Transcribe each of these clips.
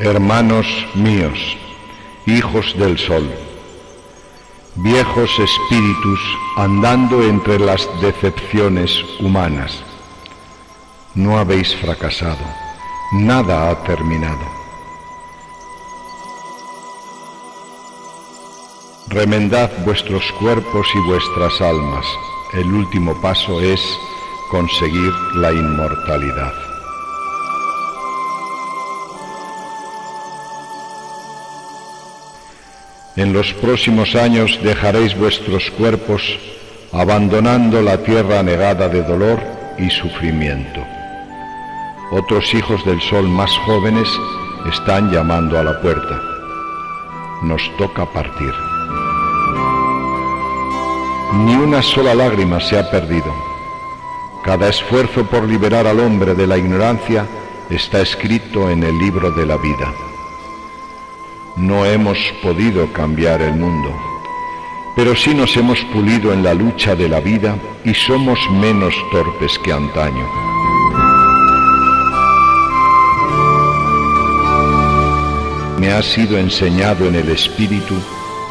Hermanos míos, hijos del sol, viejos espíritus andando entre las decepciones humanas, no habéis fracasado, nada ha terminado. Remendad vuestros cuerpos y vuestras almas, el último paso es conseguir la inmortalidad. En los próximos años dejaréis vuestros cuerpos abandonando la tierra anegada de dolor y sufrimiento. Otros hijos del sol más jóvenes están llamando a la puerta. Nos toca partir. Ni una sola lágrima se ha perdido. Cada esfuerzo por liberar al hombre de la ignorancia está escrito en el libro de la vida. No hemos podido cambiar el mundo, pero sí nos hemos pulido en la lucha de la vida y somos menos torpes que antaño. Me ha sido enseñado en el espíritu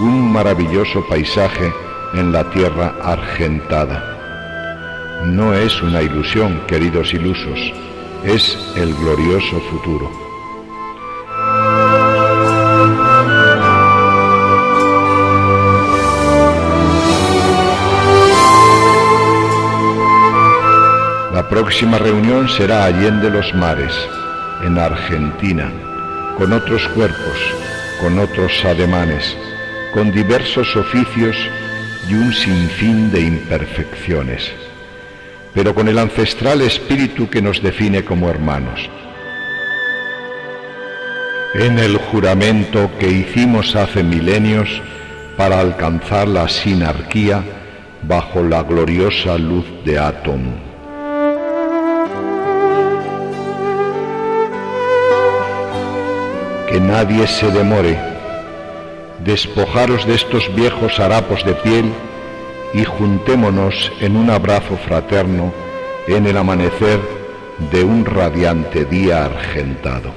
un maravilloso paisaje en la tierra argentada. No es una ilusión, queridos ilusos, es el glorioso futuro. La próxima reunión será allende los mares, en Argentina, con otros cuerpos, con otros ademanes, con diversos oficios y un sinfín de imperfecciones, pero con el ancestral espíritu que nos define como hermanos. En el juramento que hicimos hace milenios para alcanzar la sinarquía bajo la gloriosa luz de Atom. Que nadie se demore. Despojaros de estos viejos harapos de piel y juntémonos en un abrazo fraterno en el amanecer de un radiante día argentado.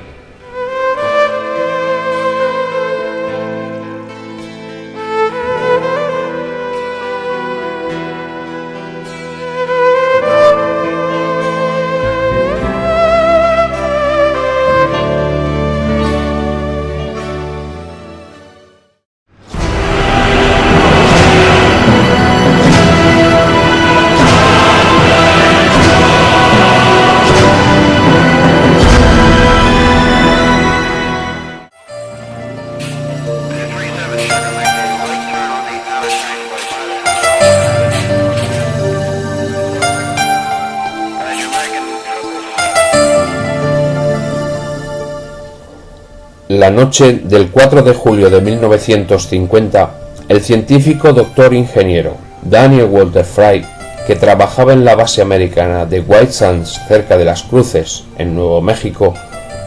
La noche del 4 de julio de 1950, el científico doctor ingeniero Daniel Walter Fry, que trabajaba en la base americana de White Sands cerca de Las Cruces, en Nuevo México,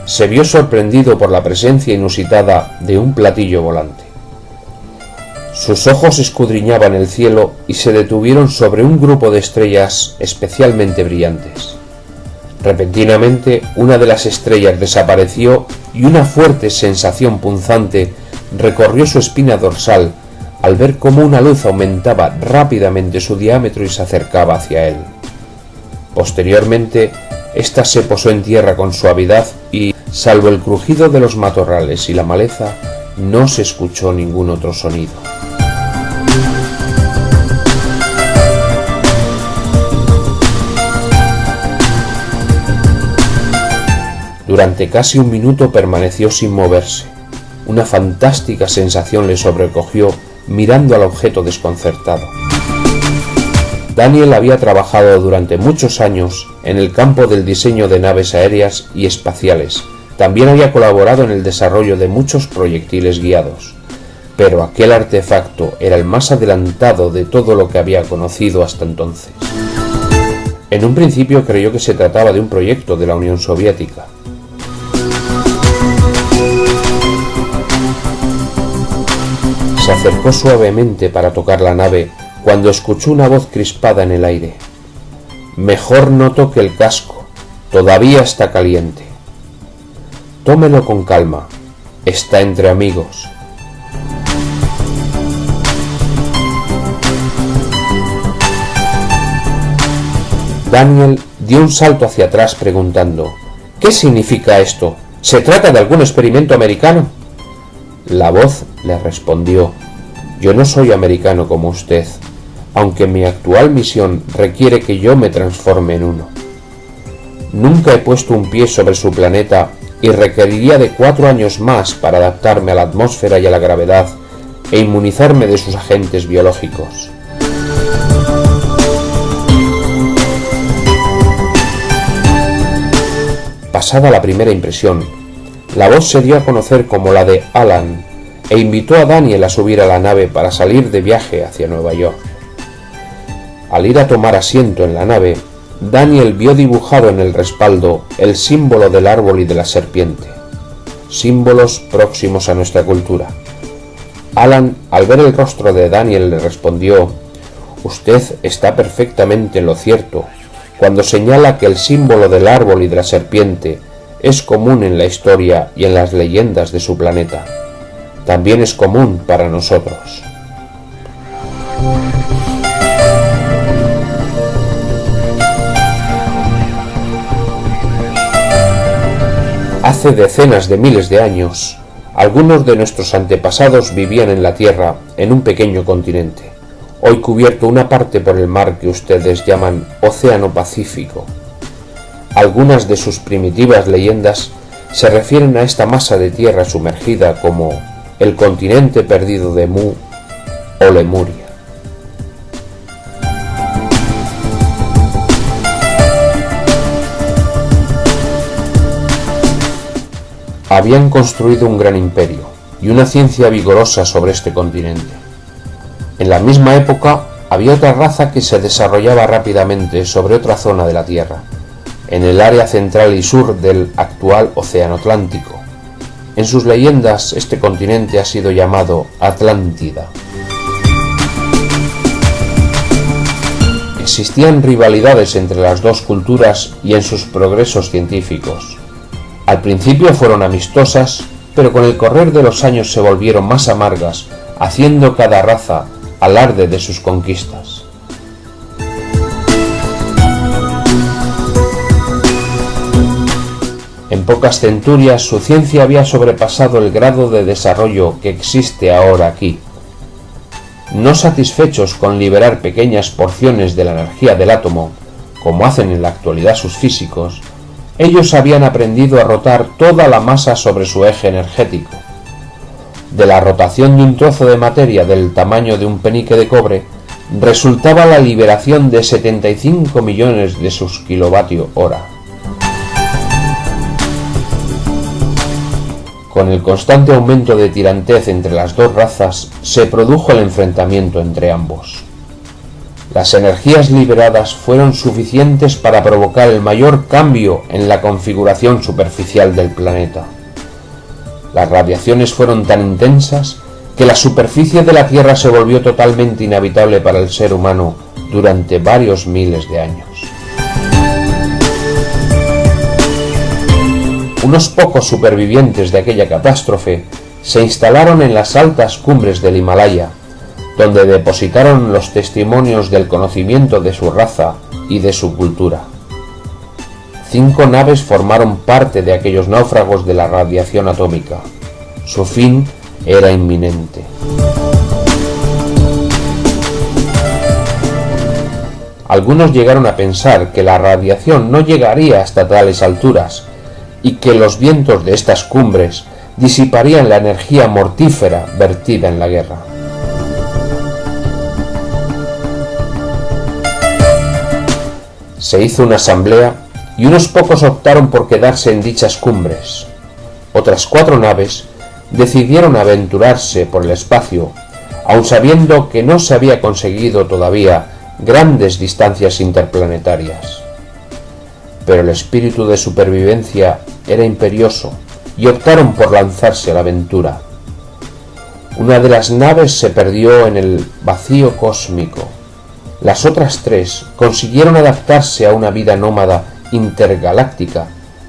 se vio sorprendido por la presencia inusitada de un platillo volante. Sus ojos escudriñaban el cielo y se detuvieron sobre un grupo de estrellas especialmente brillantes. Repentinamente, una de las estrellas desapareció y una fuerte sensación punzante recorrió su espina dorsal al ver cómo una luz aumentaba rápidamente su diámetro y se acercaba hacia él. Posteriormente, ésta se posó en tierra con suavidad y, salvo el crujido de los matorrales y la maleza, no se escuchó ningún otro sonido. Durante casi un minuto permaneció sin moverse. Una fantástica sensación le sobrecogió mirando al objeto desconcertado. Daniel había trabajado durante muchos años en el campo del diseño de naves aéreas y espaciales. También había colaborado en el desarrollo de muchos proyectiles guiados. Pero aquel artefacto era el más adelantado de todo lo que había conocido hasta entonces. En un principio creyó que se trataba de un proyecto de la Unión Soviética. Se acercó suavemente para tocar la nave cuando escuchó una voz crispada en el aire. «Mejor no toque el casco, todavía está caliente». Tómelo con calma. Está entre amigos. Daniel dio un salto hacia atrás preguntando: ¿qué significa esto? ¿Se trata de algún experimento americano? La voz le respondió: yo no soy americano como usted, aunque mi actual misión requiere que yo me transforme en uno. Nunca he puesto un pie sobre su planeta y requeriría de 4 años más para adaptarme a la atmósfera y a la gravedad e inmunizarme de sus agentes biológicos. Pasada la primera impresión, la voz se dio a conocer como la de Alan e invitó a Daniel a subir a la nave para salir de viaje hacia Nueva York. Al ir a tomar asiento en la nave, Daniel vio dibujado en el respaldo el símbolo del árbol y de la serpiente, símbolos próximos a nuestra cultura. Alan, al ver el rostro de Daniel, le respondió: usted está perfectamente en lo cierto cuando señala que el símbolo del árbol y de la serpiente es común en la historia y en las leyendas de su planeta. También es común para nosotros. Hace decenas de miles de años, algunos de nuestros antepasados vivían en la Tierra, en un pequeño continente, hoy cubierto una parte por el mar que ustedes llaman Océano Pacífico. Algunas de sus primitivas leyendas se refieren a esta masa de tierra sumergida como el continente perdido de Mu o Lemuria. Habían construido un gran imperio y una ciencia vigorosa sobre este continente. En la misma época había otra raza que se desarrollaba rápidamente sobre otra zona de la Tierra, en el área central y sur del actual Océano Atlántico. En sus leyendas, este continente ha sido llamado Atlántida. Existían rivalidades entre las dos culturas y en sus progresos científicos. Al principio fueron amistosas, pero con el correr de los años se volvieron más amargas, haciendo cada raza alarde de sus conquistas. En pocas centurias su ciencia había sobrepasado el grado de desarrollo que existe ahora aquí. No satisfechos con liberar pequeñas porciones de la energía del átomo, como hacen en la actualidad sus físicos, ellos habían aprendido a rotar toda la masa sobre su eje energético. De la rotación de un trozo de materia del tamaño de un penique de cobre, resultaba la liberación de 75 millones de sus kilovatios hora. Con el constante aumento de tirantez entre las dos razas, se produjo el enfrentamiento entre ambos. Las energías liberadas fueron suficientes para provocar el mayor cambio en la configuración superficial del planeta. Las radiaciones fueron tan intensas que la superficie de la Tierra se volvió totalmente inhabitable para el ser humano durante varios miles de años. Unos pocos supervivientes de aquella catástrofe se instalaron en las altas cumbres del Himalaya, donde depositaron los testimonios del conocimiento de su raza y de su cultura. 5 naves formaron parte de aquellos náufragos de la radiación atómica. Su fin era inminente. Algunos llegaron a pensar que la radiación no llegaría hasta tales alturas y que los vientos de estas cumbres disiparían la energía mortífera vertida en la guerra. Se hizo una asamblea y unos pocos optaron por quedarse en dichas cumbres. Otras 4 naves decidieron aventurarse por el espacio, aun sabiendo que no se había conseguido todavía grandes distancias interplanetarias. Pero el espíritu de supervivencia era imperioso y optaron por lanzarse a la aventura. Una de las naves se perdió en el vacío cósmico. Las otras 3 consiguieron adaptarse a una vida nómada intergaláctica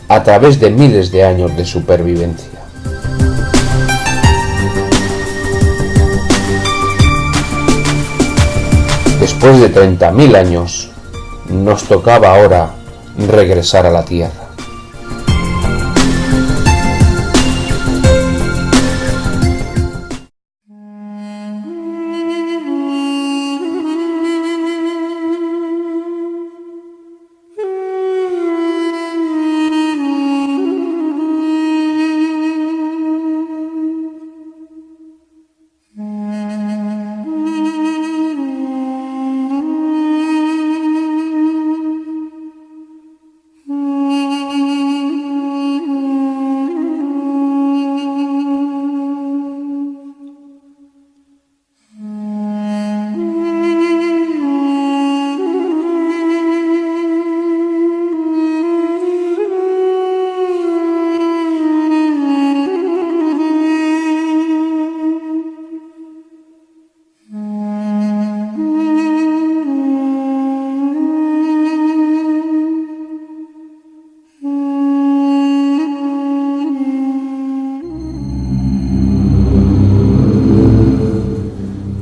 a través de miles de años de supervivencia. Después de 30.000 años, nos tocaba ahora regresar a la Tierra.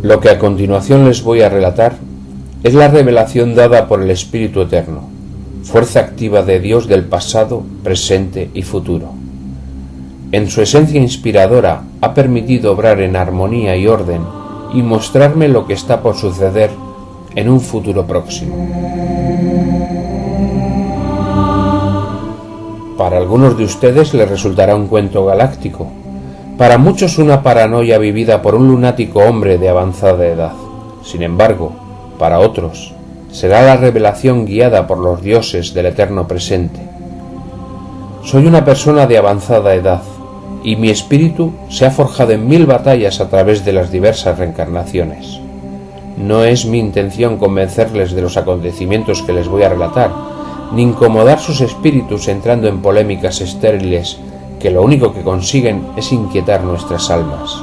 Lo que a continuación les voy a relatar es la revelación dada por el Espíritu Eterno, fuerza activa de Dios del pasado, presente y futuro. En su esencia inspiradora ha permitido obrar en armonía y orden y mostrarme lo que está por suceder en un futuro próximo. Para algunos de ustedes les resultará un cuento galáctico, para muchos una paranoia vivida por un lunático hombre de avanzada edad. Sin embargo, para otros, será la revelación guiada por los dioses del eterno presente. Soy una persona de avanzada edad, y mi espíritu se ha forjado en 1000 batallas a través de las diversas reencarnaciones. No es mi intención convencerles de los acontecimientos que les voy a relatar, ni incomodar sus espíritus entrando en polémicas estériles que lo único que consiguen es inquietar nuestras almas.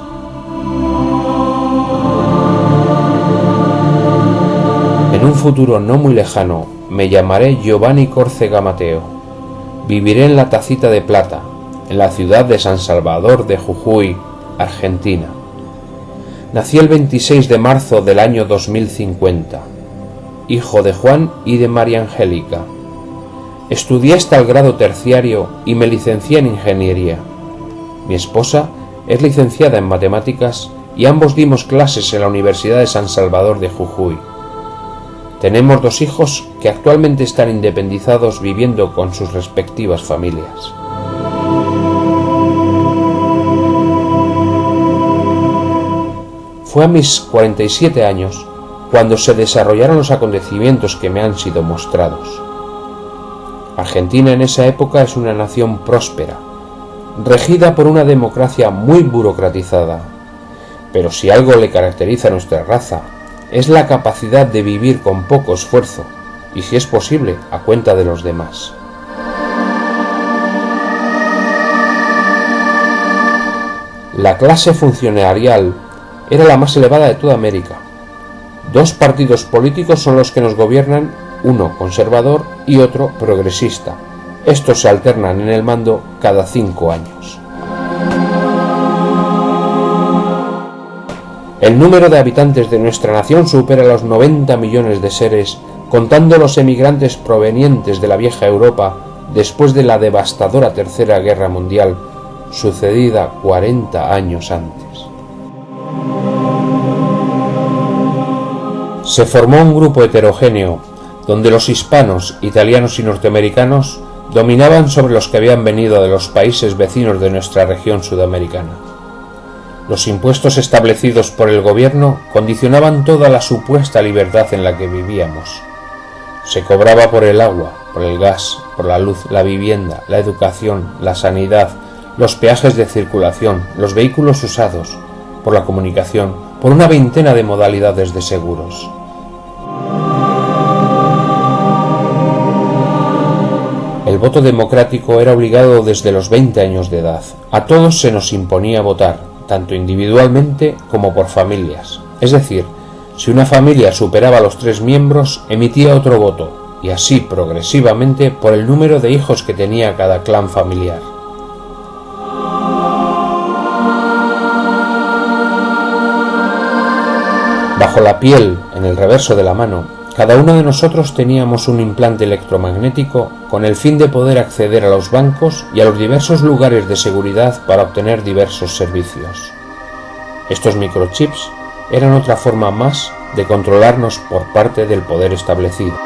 En un futuro no muy lejano me llamaré Giovanni Córcega Mateo. Viviré en la Tacita de Plata, en la ciudad de San Salvador de Jujuy, Argentina. Nací el 26 de marzo del año 2050, hijo de Juan y de María Angélica. Estudié hasta el grado terciario y me licencié en ingeniería. Mi esposa es licenciada en matemáticas y ambos dimos clases en la Universidad de San Salvador de Jujuy. Tenemos 2 hijos que actualmente están independizados viviendo con sus respectivas familias. Fue a mis 47 años cuando se desarrollaron los acontecimientos que me han sido mostrados. Argentina en esa época es una nación próspera, regida por una democracia muy burocratizada. Pero si algo le caracteriza a nuestra raza, es la capacidad de vivir con poco esfuerzo, y si es posible, a cuenta de los demás. La clase funcionarial era la más elevada de toda América. 2 partidos políticos son los que nos gobiernan, uno conservador y otro progresista. Estos se alternan en el mando cada 5 años. El número de habitantes de nuestra nación supera los 90 millones de seres, contando los emigrantes provenientes de la vieja Europa después de la devastadora Tercera Guerra Mundial, sucedida 40 años antes. Se formó un grupo heterogéneo donde los hispanos, italianos y norteamericanos dominaban sobre los que habían venido de los países vecinos de nuestra región sudamericana. Los impuestos establecidos por el gobierno condicionaban toda la supuesta libertad en la que vivíamos. Se cobraba por el agua, por el gas, por la luz, la vivienda, la educación, la sanidad, los peajes de circulación, los vehículos usados, por la comunicación, por una veintena de modalidades de seguros. El voto democrático era obligado desde los 20 años de edad. A todos se nos imponía votar, tanto individualmente como por familias. Es decir, si una familia superaba los 3 miembros, emitía otro voto, y así progresivamente por el número de hijos que tenía cada clan familiar. Bajo la piel, en el reverso de la mano, cada uno de nosotros teníamos un implante electromagnético con el fin de poder acceder a los bancos y a los diversos lugares de seguridad para obtener diversos servicios. Estos microchips eran otra forma más de controlarnos por parte del poder establecido.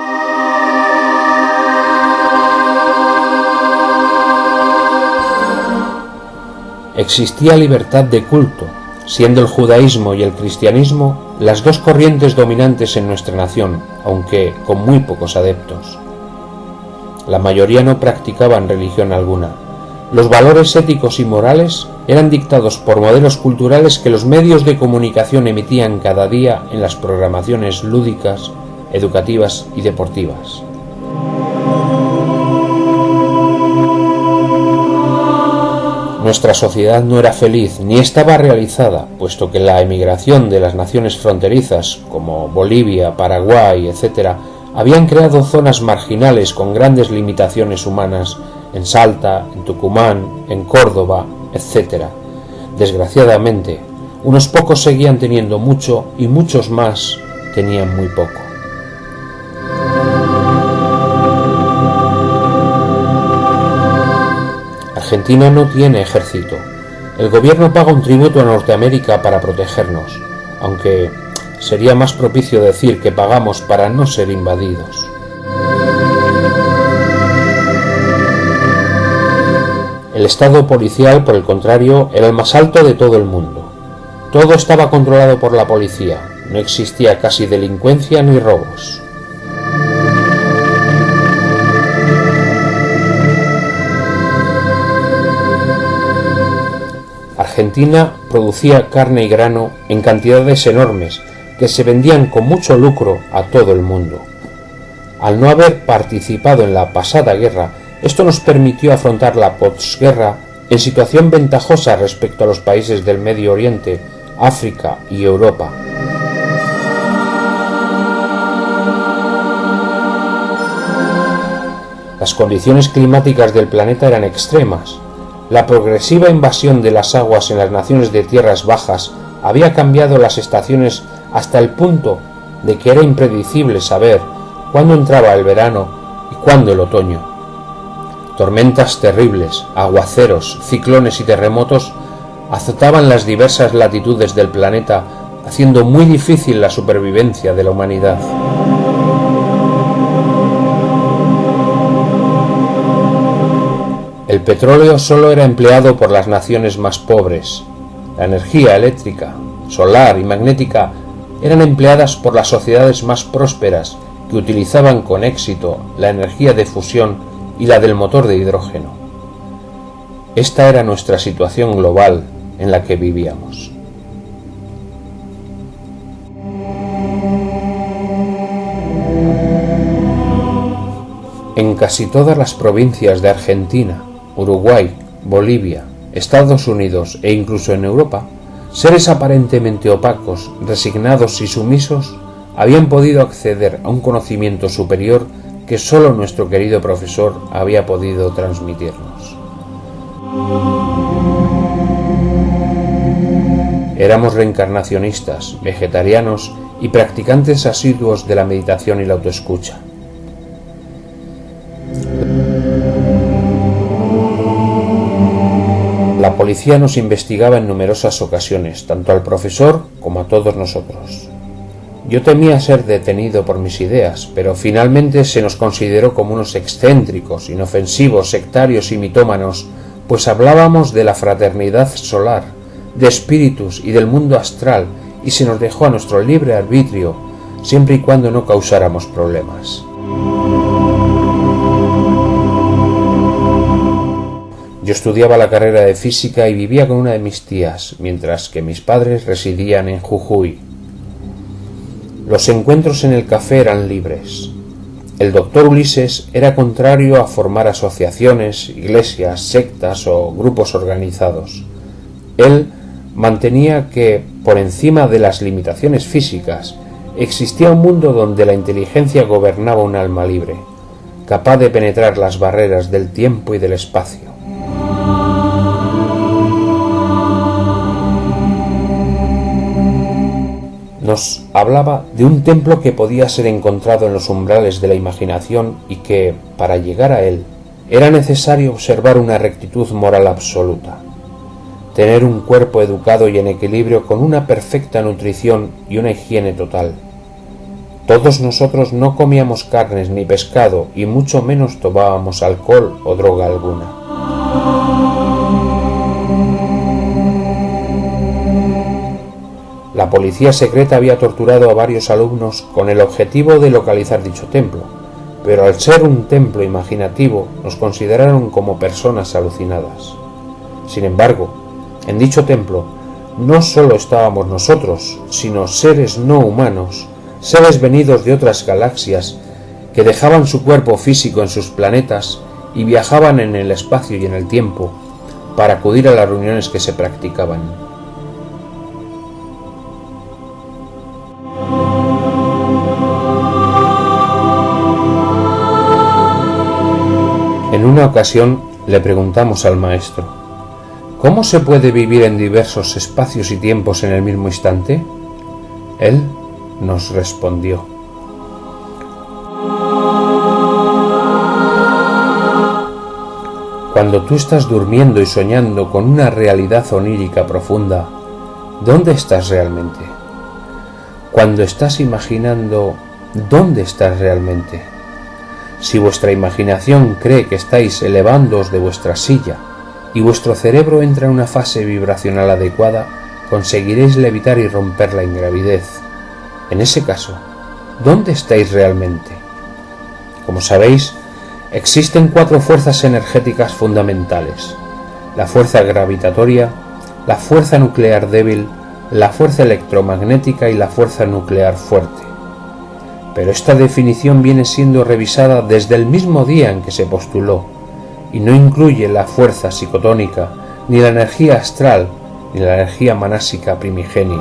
Existía libertad de culto, siendo el judaísmo y el cristianismo las dos corrientes dominantes en nuestra nación, aunque con muy pocos adeptos. La mayoría no practicaban religión alguna. Los valores éticos y morales eran dictados por modelos culturales que los medios de comunicación emitían cada día en las programaciones lúdicas, educativas y deportivas. Nuestra sociedad no era feliz ni estaba realizada, puesto que la emigración de las naciones fronterizas, como Bolivia, Paraguay, etc., habían creado zonas marginales con grandes limitaciones humanas en Salta, en Tucumán, en Córdoba, etc. Desgraciadamente, unos pocos seguían teniendo mucho y muchos más tenían muy poco. Argentina no tiene ejército. El gobierno paga un tributo a Norteamérica para protegernos, aunque sería más propicio decir que pagamos para no ser invadidos. El estado policial, por el contrario, era el más alto de todo el mundo. Todo estaba controlado por la policía, no existía casi delincuencia ni robos. Argentina producía carne y grano en cantidades enormes que se vendían con mucho lucro a todo el mundo. Al no haber participado en la pasada guerra, esto nos permitió afrontar la posguerra en situación ventajosa respecto a los países del Medio Oriente, África y Europa. Las condiciones climáticas del planeta eran extremas. La progresiva invasión de las aguas en las naciones de tierras bajas había cambiado las estaciones hasta el punto de que era impredecible saber cuándo entraba el verano y cuándo el otoño. Tormentas terribles, aguaceros, ciclones y terremotos azotaban las diversas latitudes del planeta, haciendo muy difícil la supervivencia de la humanidad. El petróleo solo era empleado por las naciones más pobres. La energía eléctrica, solar y magnética eran empleadas por las sociedades más prósperas que utilizaban con éxito la energía de fusión y la del motor de hidrógeno. Esta era nuestra situación global en la que vivíamos. En casi todas las provincias de Argentina, Uruguay, Bolivia, Estados Unidos e incluso en Europa, seres aparentemente opacos, resignados y sumisos habían podido acceder a un conocimiento superior que solo nuestro querido profesor había podido transmitirnos. Éramos reencarnacionistas, vegetarianos y practicantes asiduos de la meditación y la autoescucha. La policía nos investigaba en numerosas ocasiones, tanto al profesor como a todos nosotros. Yo temía ser detenido por mis ideas, pero finalmente se nos consideró como unos excéntricos, inofensivos, sectarios y mitómanos, pues hablábamos de la fraternidad solar, de espíritus y del mundo astral, y se nos dejó a nuestro libre arbitrio, siempre y cuando no causáramos problemas. Yo estudiaba la carrera de física y vivía con una de mis tías, mientras que mis padres residían en Jujuy. Los encuentros en el café eran libres. El doctor Ulises era contrario a formar asociaciones, iglesias, sectas o grupos organizados. Él mantenía que, por encima de las limitaciones físicas, existía un mundo donde la inteligencia gobernaba un alma libre. capaz de penetrar las barreras del tiempo y del espacio. Nos hablaba de un templo que podía ser encontrado en los umbrales de la imaginación y que, para llegar a él, era necesario observar una rectitud moral absoluta, tener un cuerpo educado y en equilibrio con una perfecta nutrición y una higiene total. Todos nosotros no comíamos carnes ni pescado y mucho menos tomábamos alcohol o droga alguna. La policía secreta había torturado a varios alumnos con el objetivo de localizar dicho templo, pero al ser un templo imaginativo nos consideraron como personas alucinadas. Sin embargo, en dicho templo no solo estábamos nosotros, sino seres no humanos, seres venidos de otras galaxias que dejaban su cuerpo físico en sus planetas y viajaban en el espacio y en el tiempo para acudir a las reuniones que se practicaban. En una ocasión le preguntamos al maestro: ¿cómo se puede vivir en diversos espacios y tiempos en el mismo instante? Él nos respondió: cuando tú estás durmiendo y soñando con una realidad onírica profunda, ¿dónde estás realmente? Cuando estás imaginando, ¿dónde estás realmente? Si vuestra imaginación cree que estáis elevándoos de vuestra silla y vuestro cerebro entra en una fase vibracional adecuada, conseguiréis levitar y romper la ingravidez. En ese caso, ¿dónde estáis realmente? Como sabéis, existen 4 fuerzas energéticas fundamentales: la fuerza gravitatoria, la fuerza nuclear débil, la fuerza electromagnética y la fuerza nuclear fuerte. Pero esta definición viene siendo revisada desde el mismo día en que se postuló y no incluye la fuerza psicotónica, ni la energía astral, ni la energía manásica primigenia.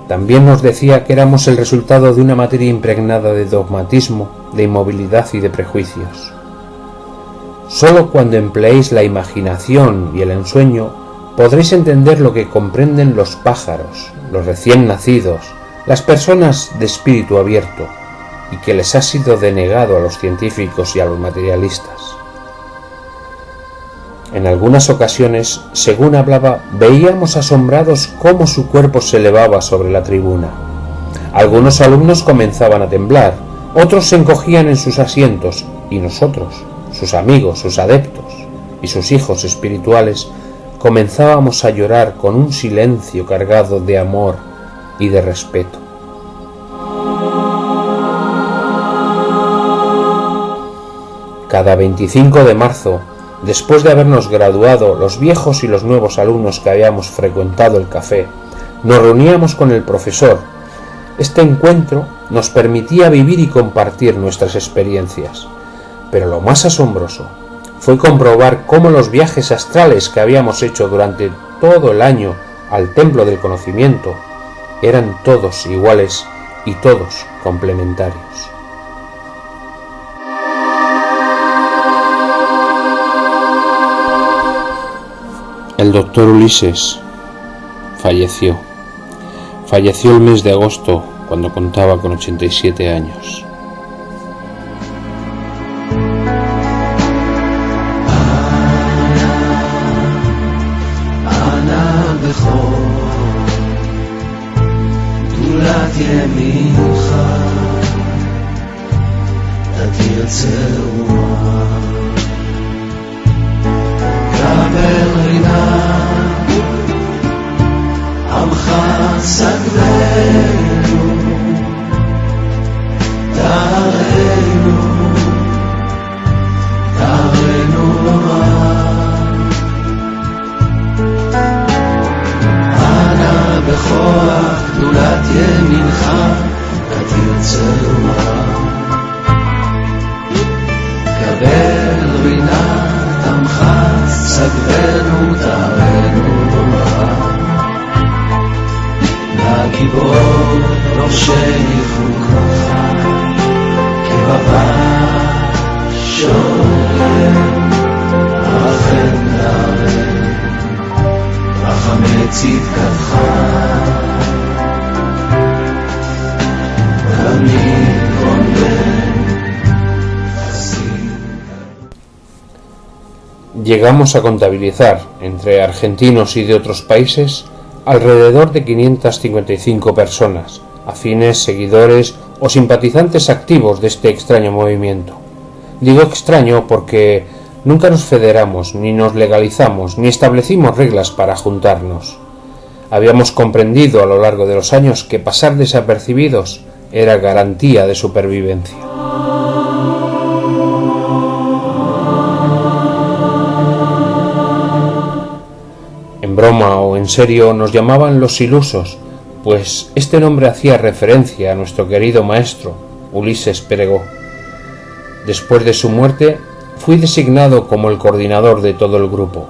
También nos decía que éramos el resultado de una materia impregnada de dogmatismo, de inmovilidad y de prejuicios. Solo cuando empleéis la imaginación y el ensueño podréis entender lo que comprenden los pájaros, los recién nacidos, las personas de espíritu abierto, y que les ha sido denegado a los científicos y a los materialistas. En algunas ocasiones, según hablaba, veíamos asombrados cómo su cuerpo se elevaba sobre la tribuna. Algunos alumnos comenzaban a temblar, otros se encogían en sus asientos, y nosotros, sus amigos, sus adeptos y sus hijos espirituales, comenzábamos a llorar con un silencio cargado de amor y de respeto. Cada 25 de marzo, después de habernos graduado, los viejos y los nuevos alumnos que habíamos frecuentado el café, nos reuníamos con el profesor. Este encuentro nos permitía vivir y compartir nuestras experiencias, pero lo más asombroso fue comprobar cómo los viajes astrales que habíamos hecho durante todo el año al templo del conocimiento eran todos iguales y todos complementarios. El doctor Ulises falleció el mes de agosto cuando contaba con 87 años. גיבור Llegamos a contabilizar, entre argentinos y de otros países, alrededor de 555 personas, afines, seguidores o simpatizantes activos de este extraño movimiento. Digo extraño porque nunca nos federamos, ni nos legalizamos, ni establecimos reglas para juntarnos. Habíamos comprendido a lo largo de los años que pasar desapercibidos era garantía de supervivencia. En broma o en serio nos llamaban los ilusos, pues este nombre hacía referencia a nuestro querido maestro, Ulises Peregó. Después de su muerte, fui designado como el coordinador de todo el grupo.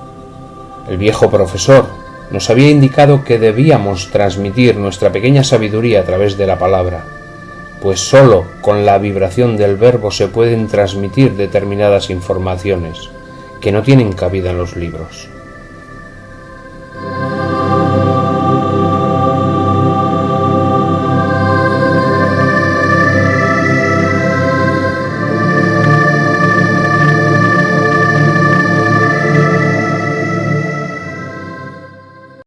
El viejo profesor nos había indicado que debíamos transmitir nuestra pequeña sabiduría a través de la palabra, pues sólo con la vibración del verbo se pueden transmitir determinadas informaciones que no tienen cabida en los libros.